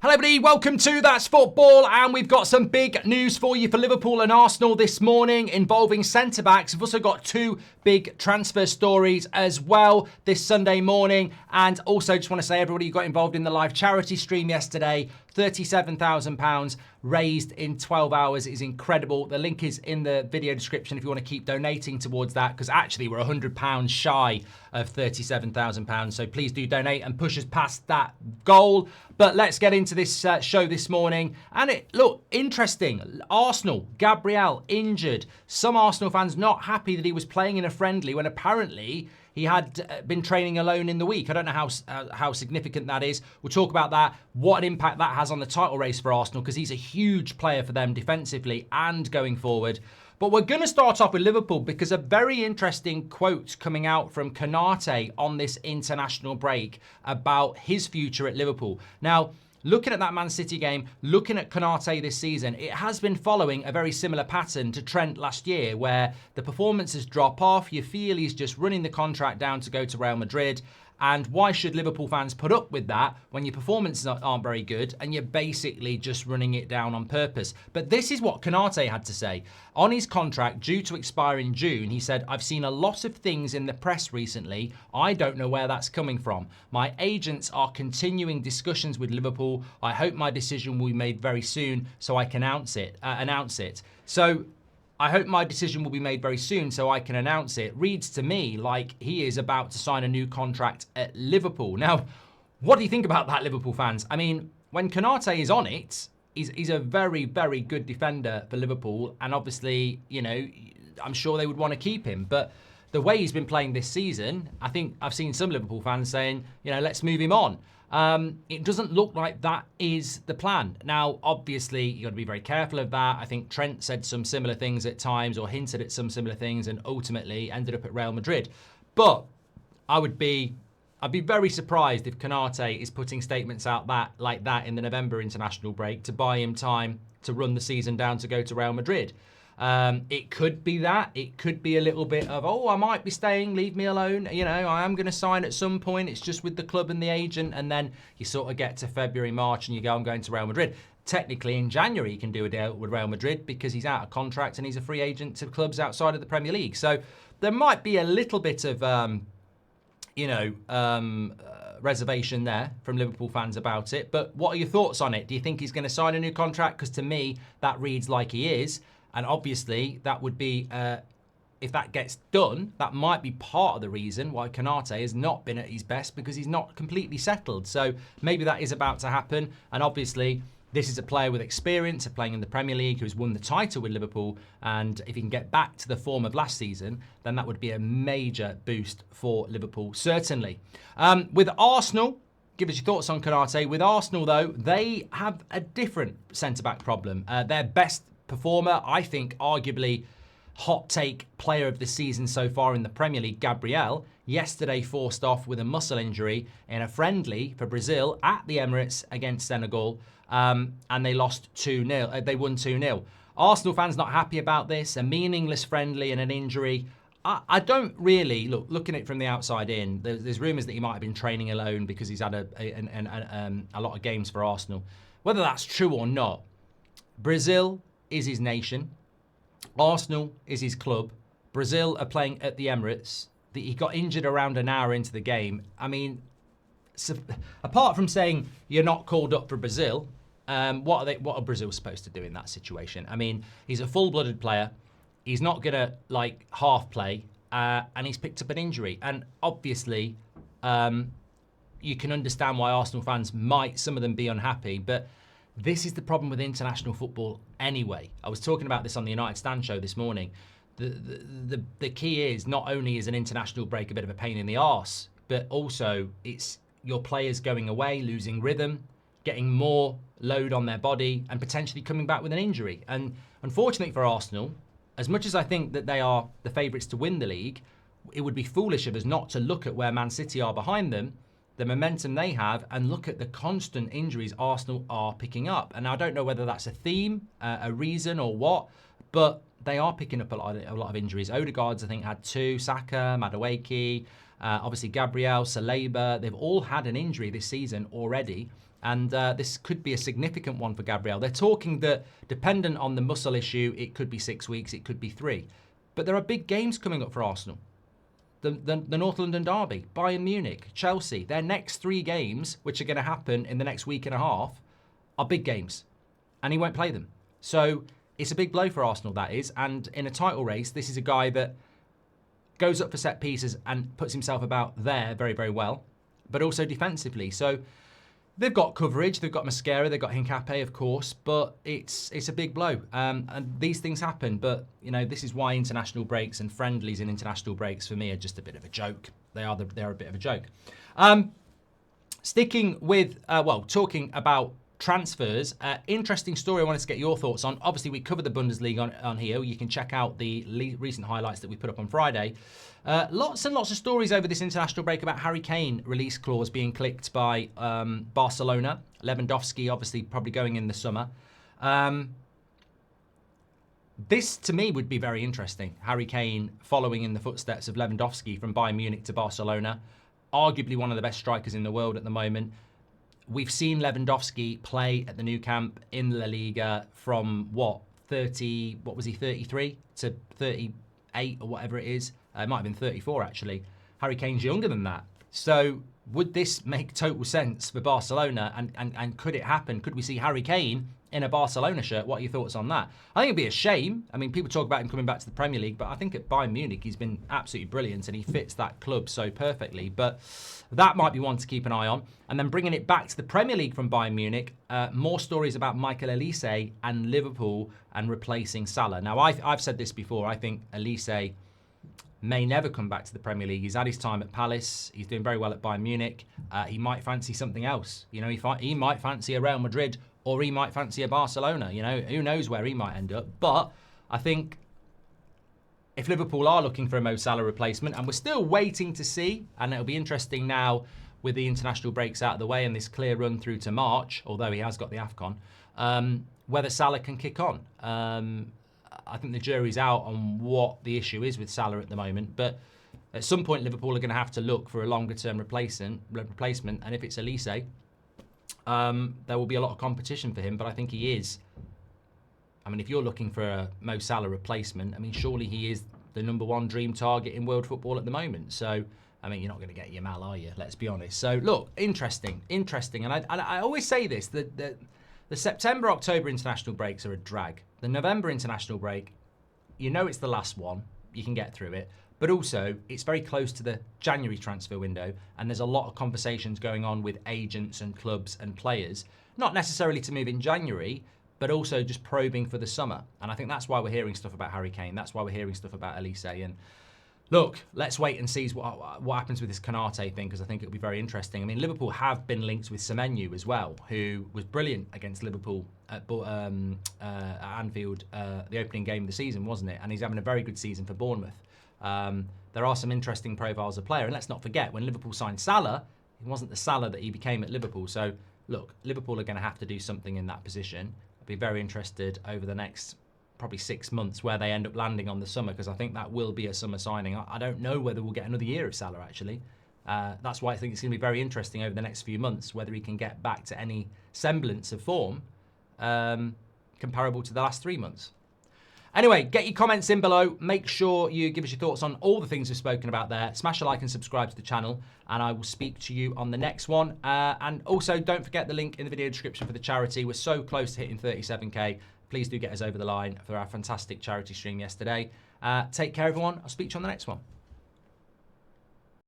Hello everybody, welcome to That's Football, and we've got some big news for you for Liverpool and Arsenal this morning involving centre-backs. We've also got two big transfer stories as well this Sunday morning, and also just want to say everybody who got involved in the live charity stream yesterday, £37,000 raised in 12 hours is incredible. The link is in the video description if you want to keep donating towards that, because actually we're £100 shy of £37,000. So please do donate and push us past that goal. But let's get into this show this morning. And look, interesting. Arsenal, Gabriel injured. Some Arsenal fans not happy that he was playing in a friendly when apparently he had been training alone in the week. I don't know how significant that is. We'll talk about that, what an impact that has on the title race for Arsenal, because he's a huge player for them defensively and going forward. But we're going to start off with Liverpool because a very interesting quote coming out from Konate on this international break about his future at Liverpool. Now, looking at that Man City game, looking at Konate this season, it has been following a very similar pattern to Trent last year, where the performances drop off. You feel he's just running the contract down to go to Real Madrid. And why should Liverpool fans put up with that when your performances aren't very good and you're basically just running it down on purpose? But this is what Konate had to say. On his contract, due to expire in June, he said, "I've seen a lot of things in the press recently. I don't know where that's coming from. My agents are continuing discussions with Liverpool. I hope my decision will be made very soon so I can announce it." So I hope my decision will be made very soon so I can announce it. Reads to me like he is about to sign a new contract at Liverpool. Now, what do you think about that, Liverpool fans? I mean, when Konate is on it, he's a very, very good defender for Liverpool. And obviously, you know, I'm sure they would want to keep him. But the way he's been playing this season, I think I've seen some Liverpool fans saying, you know, let's move him on. It doesn't look like that is the plan. Now, obviously, you've got to be very careful of that. I think Trent said some similar things at times or hinted at some similar things and ultimately ended up at Real Madrid. But I'd be very surprised if Konate is putting statements out like that in the November international break to buy him time to run the season down to go to Real Madrid. It could be that. It could be a little bit of, oh, I might be staying, leave me alone. You know, I am going to sign at some point. It's just with the club and the agent. And then you sort of get to February, March, and you go, I'm going to Real Madrid. Technically, in January, you can do a deal with Real Madrid because he's out of contract and he's a free agent to clubs outside of the Premier League. So there might be a little bit of, reservation there from Liverpool fans about it. But what are your thoughts on it? Do you think he's going to sign a new contract? Because to me, that reads like he is. And obviously, that would be, if that gets done, that might be part of the reason why Konate has not been at his best, because he's not completely settled. So maybe that is about to happen. And obviously, this is a player with experience of playing in the Premier League who's won the title with Liverpool. And if he can get back to the form of last season, then that would be a major boost for Liverpool, certainly. With Arsenal, give us your thoughts on Konate. With Arsenal, though, they have a different centre-back problem. Their best performer, I think, arguably hot take player of the season so far in the Premier League, Gabriel, yesterday forced off with a muscle injury in a friendly for Brazil at the Emirates against Senegal, and they lost 2-0. They won 2-0. Arsenal fans not happy about this, a meaningless friendly and an injury. I don't really, looking at it from the outside in, there's rumours that he might have been training alone because he's had a lot of games for Arsenal. Whether that's true or not, Brazil is his nation. Arsenal is his club. Brazil are playing at the Emirates. He got injured around an hour into the game. I mean, so, apart from saying you're not called up for Brazil, what are Brazil supposed to do in that situation? I mean, he's a full-blooded player. He's not going to, half play, and he's picked up an injury. And obviously, you can understand why Arsenal fans might, some of them, be unhappy, but this is the problem with international football anyway. I was talking about this on the United Stand show this morning. The key is not only is an international break a bit of a pain in the arse, but also it's your players going away, losing rhythm, getting more load on their body, and potentially coming back with an injury. And unfortunately for Arsenal, as much as I think that they are the favourites to win the league, it would be foolish of us not to look at where Man City are behind them, the momentum they have, and look at the constant injuries Arsenal are picking up. And I don't know whether that's a theme, a reason or what, but they are picking up a lot of injuries. Odegaard's, I think, had 2, Saka, Madueke, obviously Gabriel, Saliba. They've all had an injury this season already. And this could be a significant one for Gabriel. They're talking that, dependent on the muscle issue, it could be 6 weeks, it could be 3. But there are big games coming up for Arsenal. The North London derby, Bayern Munich, Chelsea. Their next 3 games, which are going to happen in the next week and a half, are big games. And he won't play them. So it's a big blow for Arsenal, that is. And in a title race, this is a guy that goes up for set pieces and puts himself about there very, very well, but also defensively. So they've got coverage, they've got Mascara, they've got Hincapié, of course, but it's a big blow. And these things happen, but, you know, this is why international breaks and friendlies in international breaks, for me, are just a bit of a joke. They're a bit of a joke. Sticking with, talking about transfers, interesting story I wanted to get your thoughts on. Obviously, we covered the Bundesliga on here. You can check out the recent highlights that we put up on Friday. Lots and lots of stories over this international break about Harry Kane release clause being clicked by Barcelona. Lewandowski, obviously, probably going in the summer. This, to me, would be very interesting. Harry Kane following in the footsteps of Lewandowski from Bayern Munich to Barcelona. Arguably one of the best strikers in the world at the moment. We've seen Lewandowski play at the Nou Camp in La Liga from 33 to 38 or whatever it is. It might have been 34 actually. Harry Kane's younger than that. So would this make total sense for Barcelona? And could it happen? Could we see Harry Kane in a Barcelona shirt? What are your thoughts on that? I think it'd be a shame. I mean, people talk about him coming back to the Premier League, but I think at Bayern Munich he's been absolutely brilliant and he fits that club so perfectly. But that might be one to keep an eye on. And then bringing it back to the Premier League from Bayern Munich, more stories about Michael Olise and Liverpool and replacing Salah. Now, I've said this before. I think Olise may never come back to the Premier League. He's had his time at Palace. He's doing very well at Bayern Munich. He might fancy something else. You know, he might fancy a Real Madrid, or he might fancy a Barcelona. You know, who knows where he might end up. But I think if Liverpool are looking for a Mo Salah replacement, and we're still waiting to see, and it'll be interesting now with the international breaks out of the way and this clear run through to March, although he has got the AFCON, whether Salah can kick on. I think the jury's out on what the issue is with Salah at the moment, but at some point Liverpool are going to have to look for a longer-term replacement, and if it's Olise, there will be a lot of competition for him, but I think he is. I mean, if you're looking for a Mo Salah replacement, I mean, surely he is the #1 dream target in world football at the moment. So, I mean, you're not going to get Yamal, are you? Let's be honest. So, look, interesting. And I always say this, that the September-October international breaks are a drag. The November international break, you know it's the last one. You can get through it. But also, it's very close to the January transfer window, and there's a lot of conversations going on with agents and clubs and players, not necessarily to move in January, but also just probing for the summer. And I think that's why we're hearing stuff about Harry Kane. That's why we're hearing stuff about Olise. And look, let's wait and see what happens with this Konate thing, because I think it'll be very interesting. I mean, Liverpool have been linked with Semenyo as well, who was brilliant against Liverpool at Anfield, the opening game of the season, wasn't it? And he's having a very good season for Bournemouth. There are some interesting profiles of player. And let's not forget, when Liverpool signed Salah, it wasn't the Salah that he became at Liverpool. So, look, Liverpool are going to have to do something in that position. I'd be very interested over the next probably 6 months where they end up landing on the summer, because I think that will be a summer signing. I don't know whether we'll get another year of Salah, actually. That's why I think it's going to be very interesting over the next few months, whether he can get back to any semblance of form comparable to the last 3 months. Anyway, get your comments in below. Make sure you give us your thoughts on all the things we've spoken about there. Smash a like and subscribe to the channel, and I will speak to you on the next one. And also, don't forget the link in the video description for the charity. We're so close to hitting 37k. Please do get us over the line for our fantastic charity stream yesterday. Take care, everyone. I'll speak to you on the next one.